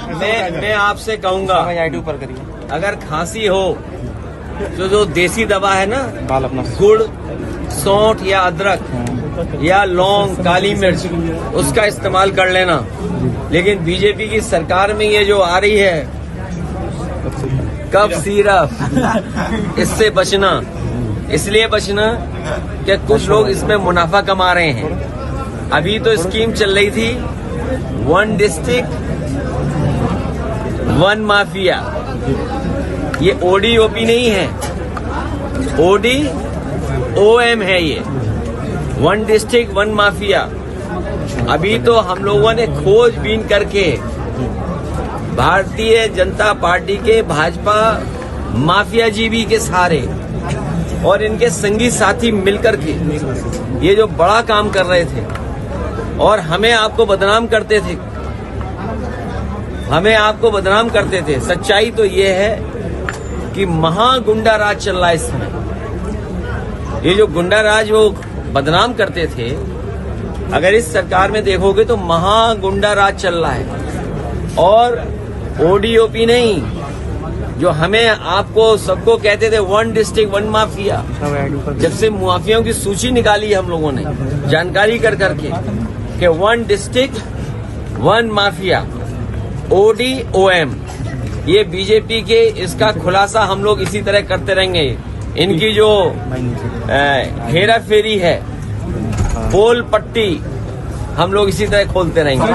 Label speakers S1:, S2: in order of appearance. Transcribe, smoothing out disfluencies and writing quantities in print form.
S1: मैं आपसे कहूंगा
S2: ऊपर करिए।
S1: अगर खांसी हो तो जो देसी दवा है ना,
S2: बाल अपना
S1: गुड़, सौंठ या अदरक या लौंग, काली मिर्च, उसका इस्तेमाल कर लेना। लेकिन बीजेपी की सरकार में ये जो आ रही है कफ सिरप, इससे बचना। इसलिए बचना कि कुछ लोग इसमें मुनाफा कमा रहे हैं। अभी तो स्कीम चल रही थी 1 डिस्ट्रिक्ट 1 माफिया। ये ODOP नहीं है, ODOM है ये, 1 डिस्ट्रिक्ट 1 माफिया। अभी तो हम लोगों ने खोजबीन करके भारतीय जनता पार्टी के भाजपा माफिया जीवी के सहारे और इनके संगी साथी मिलकर के ये जो बड़ा काम कर रहे थे और हमें आपको बदनाम करते थे, सच्चाई तो ये है कि महागुंडा राज चल रहा है इस समय। ये जो गुंडा राज वो बदनाम करते थे, अगर इस सरकार में देखोगे तो महागुंडा राज चल रहा है। और ODOP नहीं, जो हमें आपको सबको कहते थे 1 डिस्ट्रिक्ट 1 माफिया, जब से माफियाओं की सूची निकाली हम लोगों ने जानकारी कर करके कि 1 डिस्ट्रिक्ट 1 माफिया, ODOM, ये बीजेपी के, इसका खुलासा हम लोग इसी तरह करते रहेंगे। इनकी जो हेरा फेरी है, पोल पट्टी, हम लोग इसी तरह खोलते रहेंगे।